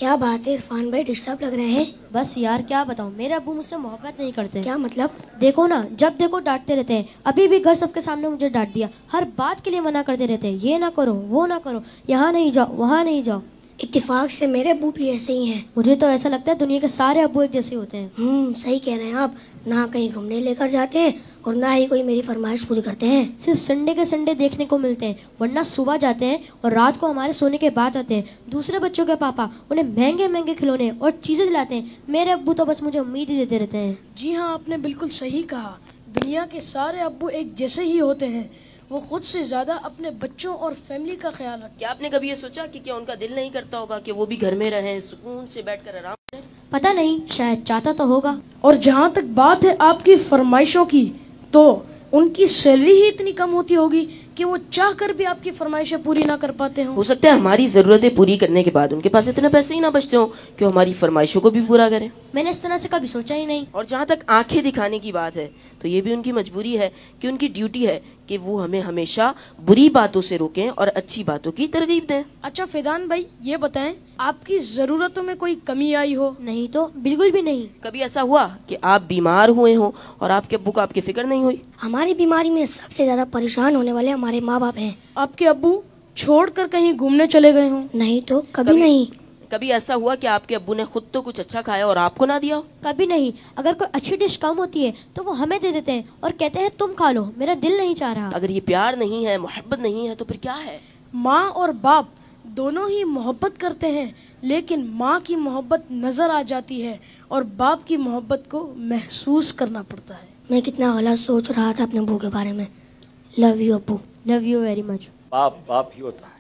क्या बात है इरफान भाई, डिस्टर्ब लग रहे हैं। बस यार क्या बताऊं, मेरे अब्बू मुझसे मोहब्बत नहीं करते। क्या मतलब? देखो ना, जब देखो डांटते रहते हैं। अभी भी घर सबके सामने मुझे डांट दिया। हर बात के लिए मना करते रहते हैं, ये ना करो वो ना करो, यहाँ नहीं जाओ वहाँ नहीं जाओ। इत्तेफाक से मेरे अब्बू भी ऐसे ही हैं। मुझे तो ऐसा लगता है दुनिया के सारे अब्बू एक जैसे होते हैं। सही कह रहे हैं आप। ना कहीं घूमने लेकर जाते हैं और ना ही कोई मेरी फरमाइश पूरी करते हैं। सिर्फ संडे के संडे देखने को मिलते हैं, वरना सुबह जाते हैं और रात को हमारे सोने के बाद आते हैं। दूसरे बच्चों के पापा उन्हें महंगे महंगे खिलौने और चीजें दिलाते हैं। मेरे अब्बू तो बस मुझे उम्मीद ही देते रहते हैं। जी हाँ, आपने बिल्कुल सही कहा। दुनिया के सारे अब्बू एक जैसे ही होते हैं। वो खुद से ज्यादा अपने बच्चों और फैमिली का ख्याल रखते हैं। क्या आपने कभी ये सोचा कि क्या उनका दिल नहीं करता होगा कि वो भी घर में रहें, सुकून से बैठकर आराम करें? पता नहीं, शायद चाहता तो होगा। और जहाँ तक बात है आपकी फरमाइशों की, तो उनकी सैलरी ही इतनी कम होती होगी कि वो चाह कर भी आपकी फरमाइशें पूरी ना कर पाते हो सकता है हमारी जरूरतें पूरी करने के बाद उनके पास इतने पैसे ही ना बचते हो कि वो हमारी फरमाइशों को भी पूरा करें। मैंने इस तरह से कभी सोचा ही नहीं। और जहाँ तक आंखें दिखाने की बात है तो ये भी उनकी मजबूरी है कि उनकी ड्यूटी है कि वो हमें हमेशा बुरी बातों से रोकें और अच्छी बातों की तरगीब दें। अच्छा फैजान भाई, ये बताएं, आपकी जरूरतों में कोई कमी आई हो? नहीं तो बिल्कुल भी नहीं। कभी ऐसा हुआ कि आप बीमार हुए हो और आपके अब्बू को आपकी फिक्र नहीं हुई? हमारी बीमारी में सबसे ज्यादा परेशान होने वाले हमारे माँ बाप हैं। आपके अब्बू छोड़कर कहीं घूमने चले गए हों? नहीं तो कभी नहीं। कभी ऐसा हुआ कि आपके अब्बू ने खुद तो कुछ अच्छा खाया और आपको ना दिया हो? कभी नहीं। अगर कोई अच्छी डिश कम होती है तो वो हमें दे देते हैं और कहते हैं तुम खा लो, मेरा दिल नहीं चाह रहा। अगर ये प्यार नहीं है, मोहब्बत नहीं है, तो फिर क्या है? माँ और बाप दोनों ही मोहब्बत करते हैं, लेकिन माँ की मोहब्बत नजर आ जाती है और बाप की मोहब्बत को महसूस करना पड़ता है। मैं कितना गलत सोच रहा था अपने अब्बू के बारे में। लव यू अब्बू। Love you very much. बाप बाप ही होता है।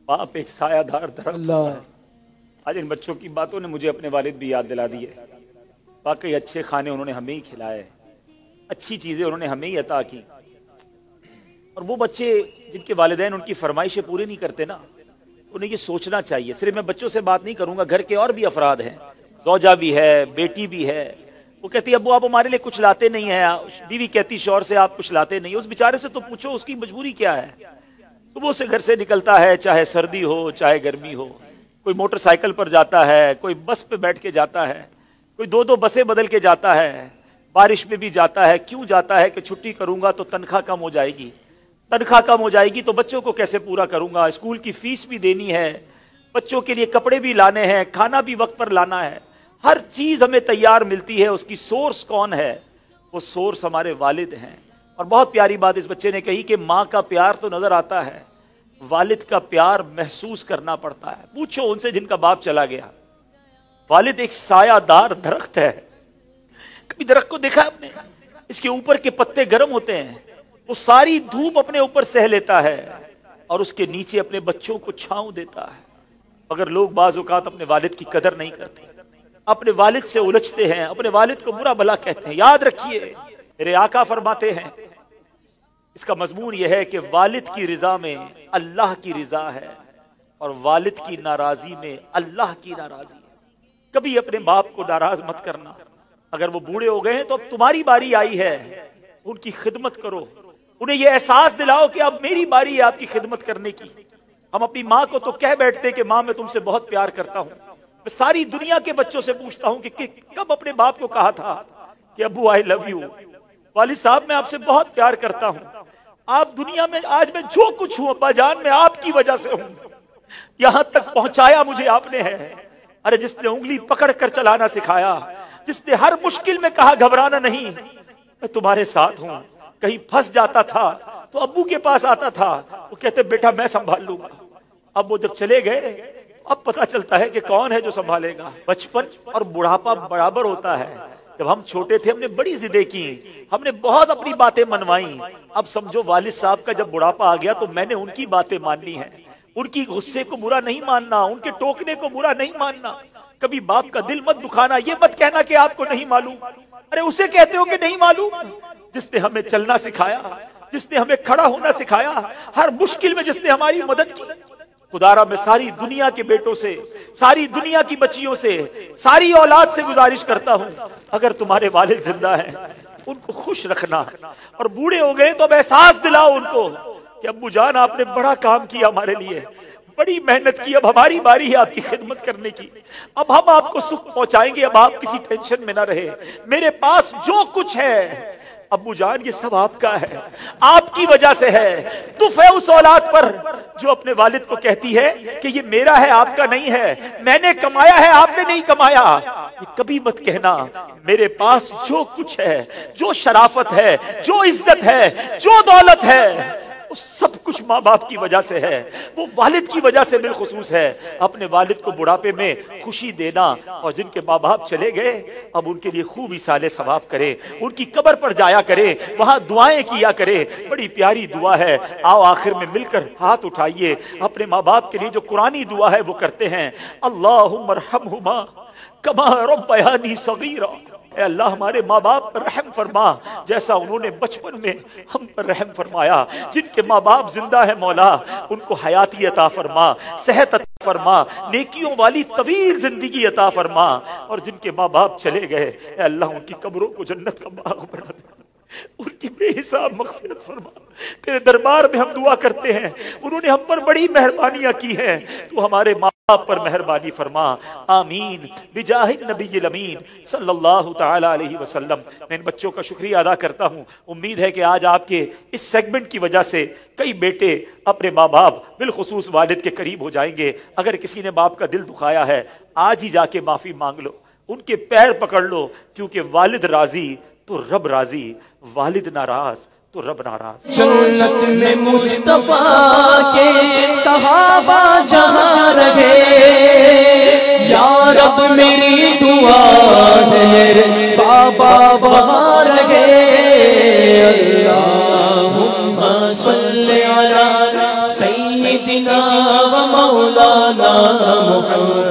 बाप एक सायादार दरख्त होता है। आज इन बच्चों की बातों ने मुझे अपने वालिद भी याद दिला दी है। वाकई अच्छे खाने उन्होंने हमें ही खिलाए, अच्छी चीजें उन्होंने हमें ही अता की। और वो बच्चे जिनके वालिदैन उनकी फरमाइशें पूरी नहीं करते ना, उन्हें ये सोचना चाहिए। सिर्फ मैं बच्चों से बात नहीं करूंगा, घर के और भी अफराद हैं, ज़ौजा भी है, बेटी भी है। वो कहती है अब्बू आप हमारे लिए कुछ लाते नहीं है। बीवी कहती शौहर से आप कुछ लाते नहीं। उस बेचारे से तो पूछो उसकी मजबूरी क्या है। सुबह से घर से निकलता है, चाहे सर्दी हो चाहे गर्मी हो। कोई मोटरसाइकिल पर जाता है, कोई बस पे बैठ के जाता है, कोई दो दो बसें बदल के जाता है, बारिश में भी जाता है। क्यों जाता है? कि छुट्टी करूंगा तो तनख्वाह कम हो जाएगी, तनख्वाह कम हो जाएगी तो बच्चों को कैसे पूरा करूंगा, स्कूल की फीस भी देनी है, बच्चों के लिए कपड़े भी लाने हैं, खाना भी वक्त पर लाना है। हर चीज हमें तैयार मिलती है। उसकी सोर्स कौन है? वो सोर्स हमारे वालिद हैं। और बहुत प्यारी बात इस बच्चे ने कही कि माँ का प्यार तो नजर आता है, वालिद का प्यार महसूस करना पड़ता है। पूछो उनसे जिनका बाप चला गया। वालिद एक सायादार दरख्त है। कभी दरख्त को देखा आपने? इसके ऊपर के पत्ते गर्म होते हैं, वो सारी धूप अपने ऊपर सह लेता है और उसके नीचे अपने बच्चों को छांव देता है। मगर लोग बाज़ औक़ात अपने वालिद की कदर नहीं करते, अपने वालिद से उलझते हैं, अपने वालिद को बुरा भला कहते हैं। याद रखिए, मेरे आका फरमाते हैं, इसका मजमून यह है कि वालिद की रिजा में अल्लाह की रिजा है और वालिद की नाराजी में अल्लाह की नाराजी है। कभी अपने बाप को नाराज मत करना। अगर वो बूढ़े हो गए हैं तो अब तुम्हारी बारी आई है, उनकी खिदमत करो। उन्हें यह एहसास दिलाओ कि अब मेरी बारी है आपकी खिदमत करने की। हम अपनी माँ को तो कह बैठते कि माँ मैं तुमसे बहुत प्यार करता हूँ। मैं सारी दुनिया के बच्चों से पूछता हूँ कि कब अपने बाप को कहा था कि अब्बू आई लव यू, वालिद साहब मैं आपसे बहुत प्यार करता हूँ। आप दुनिया में आज मैं जो कुछ हूँ अब्बा जान मैं आपकी वजह से हूँ। यहाँ तक पहुंचाया मुझे आपने है। अरे जिसने उंगली पकड़ कर चलाना सिखाया, जिसने हर मुश्किल में कहा घबराना नहीं, मैं तुम्हारे साथ हूँ। कहीं फंस जाता था तो अब्बू के पास आता था, वो कहते बेटा मैं संभाल लूंगा। अब वो जब चले गए अब पता चलता है कि कौन है जो संभालेगा। बचपन और बुढ़ापा बराबर होता है। जब हम छोटे थे हमने बड़ी जिदें की, हमने बहुत अपनी बातें मनवाई। अब समझो वालिद साहब का जब बुढ़ापा आ गया तो मैंने उनकी बातें माननी है। उनकी गुस्से को बुरा नहीं मानना, उनके टोकने को बुरा नहीं मानना। कभी बाप का दिल मत दुखाना। ये मत कहना कि आपको नहीं मालूम। अरे उसे कहते हो कि नहीं मालूम जिसने हमें चलना सिखाया, जिसने हमें खड़ा होना सिखाया, हर मुश्किल में जिसने हमारी मदद की। खुदारा मैं सारी दुनिया के बेटों से, सारी दुनिया की बच्चियों से, सारी औलाद से गुजारिश करता हूँ, अगर तुम्हारे वालिद जिंदा हैं उनको खुश रखना। और बूढ़े हो गए तो अब एहसास दिलाओ उनको कि अब्बू जान आपने बड़ा काम किया हमारे लिए, बड़ी मेहनत की, अब हमारी बारी है आपकी खिदमत करने की, अब हम आपको सुख पहुंचाएंगे, अब आप किसी टेंशन में ना रहे। मेरे पास जो कुछ है अब्बू जान ये सब आपका है, आपकी वजह से है। दुख है उस औलाद पर जो अपने वालिद को कहती है कि ये मेरा है आपका नहीं है, मैंने कमाया है आपने नहीं कमाया। ये कभी मत कहना। मेरे पास जो कुछ है, जो शराफत है, जो इज्जत है, जो दौलत है, वो सब कुछ माँ बाप की वजह से है, वो वालिद की वजह से बिलखुसूस है। अपने वालिद को बुढ़ापे में खुशी देना, और जिनके माँ बाप चले गए अब उनके लिए खूब इसाले सवाब करें, उनकी कब्र पर जाया करें, वहां दुआएं किया करें। बड़ी प्यारी दुआ है, आओ आखिर में मिलकर हाथ उठाइए, अपने माँ बाप के लिए जो कुरानी दुआ है वो करते हैं। अल्लाहुम्मा रहमहुमा कमा रब्बयानी सगीरा। ए अल्लाह हमारे माँ बाप पर रहम फरमा जैसा उन्होंने बचपन में हम पर रहम फरमाया। जिनके माँ बाप जिंदा है मौला उनको हयाती अता फरमा, सेहत अता फरमा, नेकियों वाली तवील जिंदगी अता फरमा। और जिनके माँ बाप चले गए ए अल्लाह उनकी कब्रों को जन्नत का बाग बना दे, उनकी बेहिसाब मग़फ़िरत फरमा। तेरे दरबार में हम दुआ करते हैं, उन्होंने हम पर बड़ी मेहरबानियां की हैं, तू हमारे माँ बाप पर मेहरबानी फरमा। आमीन बिजाहिद नबील अमीन सल्लल्लाहु तआला अलैहि वसल्लम। मैं इन बच्चों का शुक्रिया अदा करता हूँ। उम्मीद है कि आज आपके इस सेगमेंट की वजह से कई बेटे अपने माँ बाप बिलखुसूस वालिद के करीब हो जाएंगे। अगर किसी ने बाप का दिल दुखाया है आज ही जाके माफी मांग लो, उनके पैर पकड़ लो, क्योंकि वालिद राजी तो रब राजी, वालिद नाराज तो रब नाराज। जन्नत में मुस्तफा के सहाबा जहां रहे, या रब मेरी दुआ है मेरे बाबा वहां रहे। अल्लाहुम्मा सल्ली अला सय्यिदिना व मौलाना मुहम्मद।